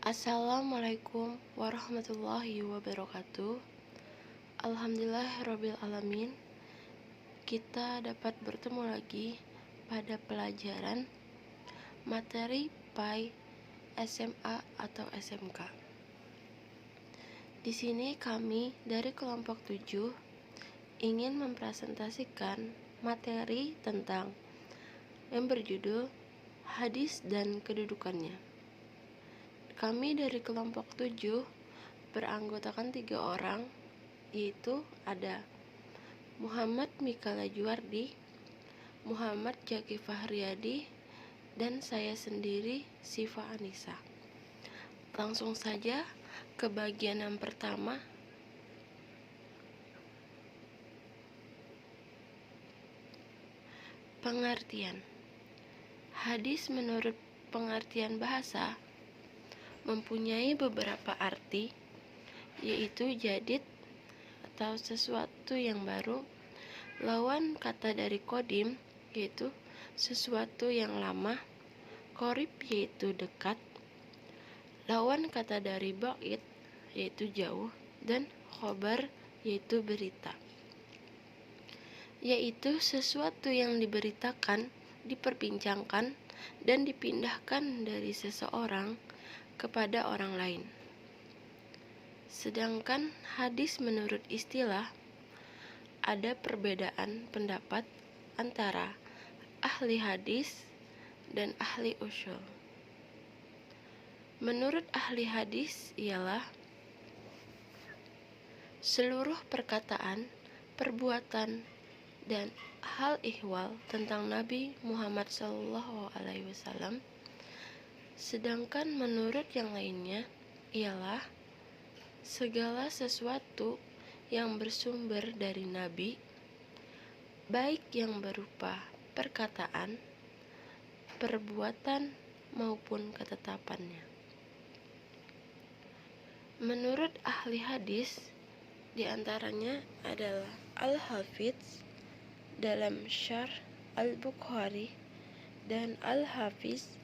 Assalamualaikum warahmatullahi wabarakatuh. Alhamdulillahirabbil alamin. Kita dapat bertemu lagi pada pelajaran materi PAI SMA atau SMK. Di sini kami dari kelompok 7 ingin mempresentasikan materi tentang yang berjudul hadis dan kedudukannya. Kami dari kelompok 7 beranggotakan 3 orang, yaitu ada Muhammad Mikala Juardi, Muhammad Jaki Fahriyadi, dan saya sendiri, Siva Anissa. Langsung saja ke bagian yang pertama. Pengertian. Hadis menurut pengertian bahasa mempunyai beberapa arti, yaitu jadid atau sesuatu yang baru. Lawan kata dari kodim yaitu sesuatu yang lama, qorib yaitu dekat. Lawan kata dari ba'id yaitu jauh, dan khobar yaitu berita, yaitu sesuatu yang diberitakan, diperbincangkan, dan dipindahkan dari seseorang kepada orang lain. Sedangkan hadis menurut istilah ada perbedaan pendapat antara ahli hadis dan ahli usul. Menurut ahli hadis ialah seluruh perkataan, perbuatan, dan hal ihwal tentang Nabi Muhammad SAW. Sedangkan menurut yang lainnya ialah segala sesuatu yang bersumber dari Nabi, baik yang berupa perkataan, perbuatan, maupun ketetapannya. Menurut ahli hadis, diantaranya adalah Al-Hafidz dalam Syarh Al-Bukhari dan Al-Hafiz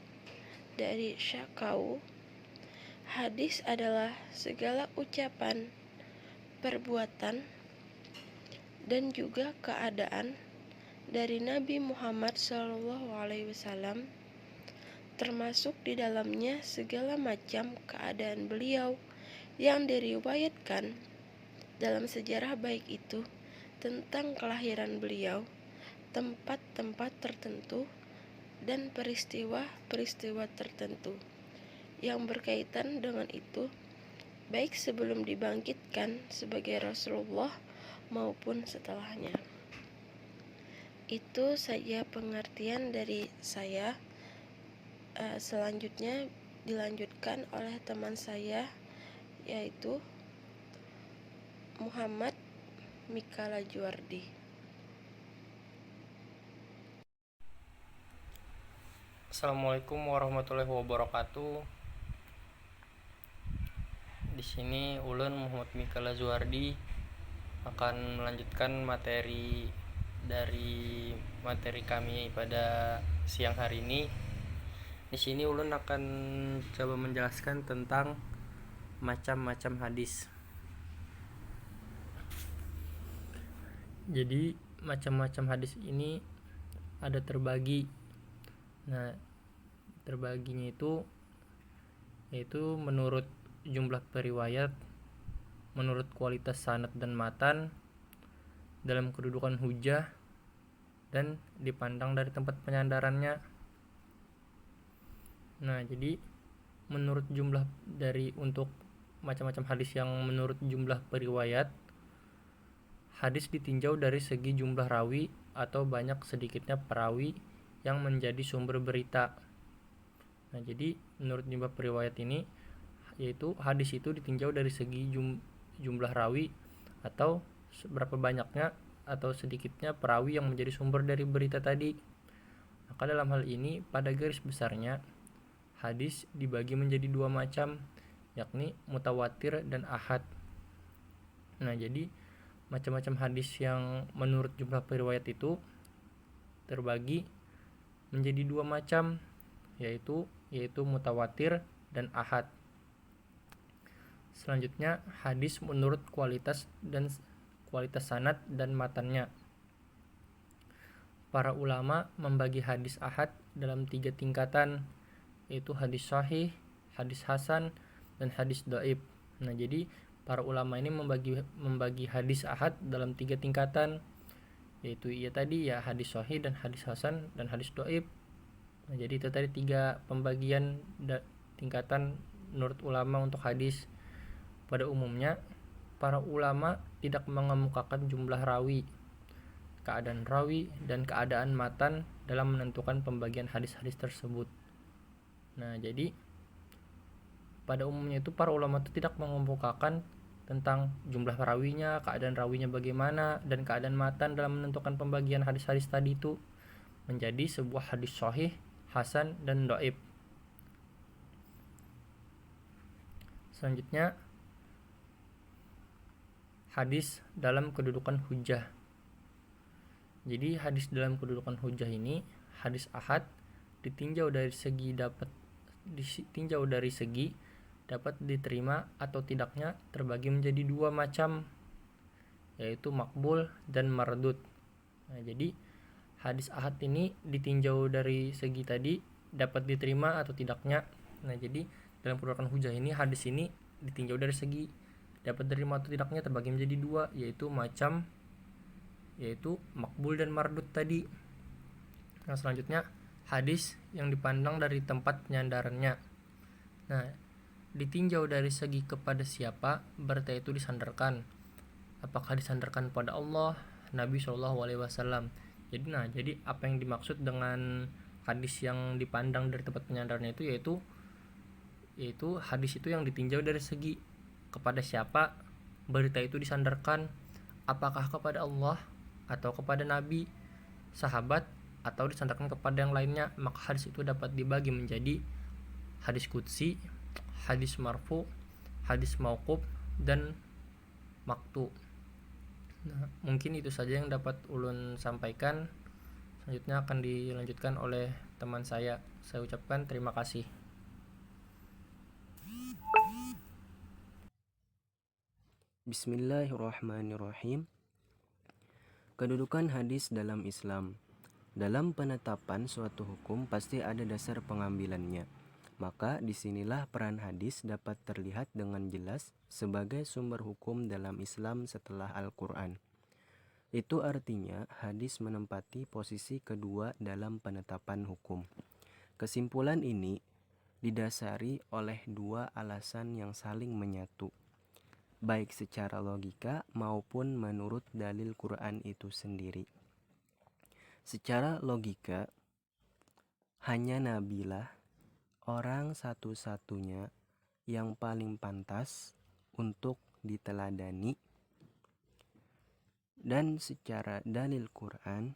dari Syakau. Hadis adalah segala ucapan, perbuatan, dan juga keadaan dari Nabi Muhammad SAW, termasuk di dalamnya segala macam keadaan beliau yang diriwayatkan dalam sejarah, baik itu tentang kelahiran beliau, tempat-tempat tertentu, dan peristiwa-peristiwa tertentu yang berkaitan dengan itu, baik sebelum dibangkitkan sebagai Rasulullah maupun setelahnya. Itu saja pengertian dari saya. Selanjutnya dilanjutkan oleh teman saya, yaitu Muhammad Mikala Juardi. Assalamualaikum warahmatullahi wabarakatuh. Di sini ulun Muhammad Mikala Juardi akan melanjutkan materi kami pada siang hari ini. Di sini ulun akan coba menjelaskan tentang macam-macam hadis. Jadi macam-macam hadis ini ada terbagi. Nah, terbaginya itu yaitu menurut jumlah periwayat, menurut kualitas sanad dan matan, dalam kedudukan hujah, dan dipandang dari tempat penyandarannya. Nah, jadi menurut jumlah untuk macam-macam hadis yang menurut jumlah periwayat, hadis ditinjau dari segi jumlah rawi atau banyak sedikitnya perawi yang menjadi sumber berita. Nah, jadi menurut jumlah periwayat ini yaitu hadis itu ditinjau dari segi jumlah rawi atau seberapa banyaknya atau sedikitnya perawi yang menjadi sumber dari berita tadi. Maka dalam hal ini pada garis besarnya hadis dibagi menjadi dua macam, yakni mutawatir dan ahad. Nah, jadi macam-macam hadis yang menurut jumlah periwayat itu terbagi menjadi dua macam, yaitu mutawatir dan ahad. Selanjutnya, hadis menurut kualitas sanad dan matannya. Para ulama membagi hadis ahad dalam 3 tingkatan, yaitu hadis sahih, hadis hasan, dan hadis dhaif. Nah, jadi para ulama ini membagi hadis ahad dalam 3 tingkatan, yaitu hadis sahih dan hadis hasan dan hadis dhaif. Nah, jadi itu tadi 3 pembagian tingkatan menurut ulama untuk hadis. Pada umumnya, para ulama tidak mengemukakan jumlah rawi, keadaan rawi, dan keadaan matan dalam menentukan pembagian hadis-hadis tersebut. Nah, jadi pada umumnya itu para ulama itu tidak mengemukakan tentang jumlah rawinya, keadaan rawinya bagaimana, dan keadaan matan dalam menentukan pembagian hadis-hadis tadi itu menjadi sebuah hadis sahih, hasan, dan dhaif. Selanjutnya, hadis dalam kedudukan hujjah. Jadi hadis dalam kedudukan hujjah ini, hadis ahad ditinjau dari segi dapat diterima atau tidaknya terbagi menjadi 2 macam, yaitu makbul dan mardud. Nah, jadi hadis ahad ini ditinjau dari segi tadi dapat diterima atau tidaknya. Nah, jadi dalam kedudukan hujjah ini, hadis ini ditinjau dari segi dapat diterima atau tidaknya terbagi menjadi 2, yaitu makbul dan mardud tadi. Nah, selanjutnya hadis yang dipandang dari tempat penyandarannya. Nah, ditinjau dari segi kepada siapa berita itu disandarkan. Apakah disandarkan pada Allah, Nabi SAW. Jadi apa yang dimaksud dengan hadis yang dipandang dari tempat penyandarannya itu yaitu hadis itu yang ditinjau dari segi kepada siapa berita itu disandarkan, apakah kepada Allah atau kepada Nabi, sahabat, atau disandarkan kepada yang lainnya. Maka hadis itu dapat dibagi menjadi hadis qudsi, hadis marfu, hadis mauquf, dan maktu. Nah, mungkin itu saja yang dapat ulun sampaikan. Selanjutnya akan dilanjutkan oleh teman saya. Saya ucapkan terima kasih. Bismillahirrahmanirrahim. Kedudukan hadis dalam Islam. Dalam penetapan suatu hukum pasti ada dasar pengambilannya. Maka disinilah peran hadis dapat terlihat dengan jelas sebagai sumber hukum dalam Islam setelah Al-Quran. Itu artinya hadis menempati posisi kedua dalam penetapan hukum. Kesimpulan ini didasari oleh 2 alasan yang saling menyatu, baik secara logika maupun menurut dalil Quran itu sendiri. Secara logika, hanya Nabilah orang satu-satunya yang paling pantas untuk diteladani, dan secara dalil Quran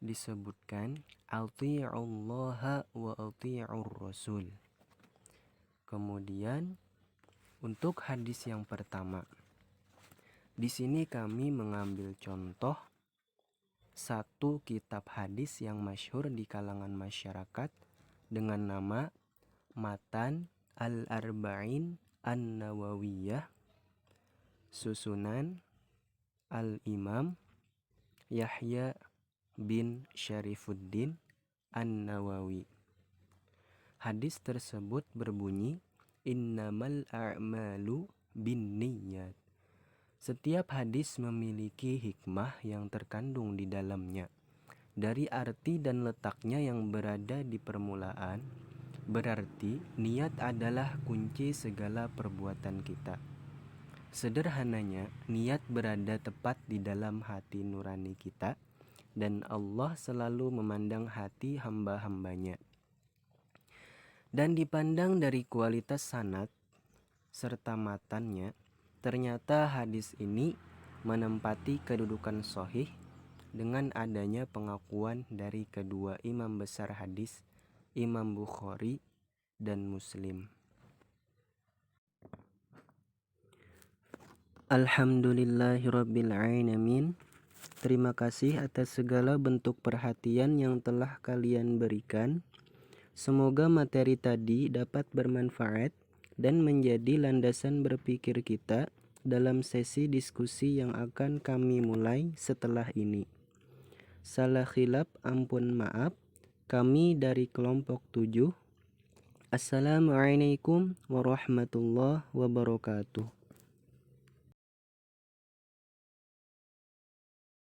disebutkan ati'ullaha wa ati'ur rasul. Kemudian untuk hadis yang pertama, di sini kami mengambil contoh satu kitab hadis yang masyhur di kalangan masyarakat dengan nama Matan Al-Arba'in An-Nawawiyah, susunan Al-Imam Yahya bin Syarifuddin An-Nawawi. Hadis tersebut berbunyi, innamal a'malu binniyat. Setiap hadis memiliki hikmah yang terkandung di dalamnya. Dari arti dan letaknya yang berada di permulaan, berarti niat adalah kunci segala perbuatan kita. Sederhananya, niat berada tepat di dalam hati nurani kita, dan Allah selalu memandang hati hamba-hambanya. Dan dipandang dari kualitas sanad serta matannya, ternyata hadis ini menempati kedudukan sahih dengan adanya pengakuan dari kedua imam besar hadis, Imam Bukhari dan Muslim. Alhamdulillahirabbil alamin. Terima kasih atas segala bentuk perhatian yang telah kalian berikan. Semoga materi tadi dapat bermanfaat dan menjadi landasan berpikir kita dalam sesi diskusi yang akan kami mulai setelah ini. Salah khilaf ampun maaf. Kami dari kelompok 7. Assalamualaikum warahmatullahi wabarakatuh.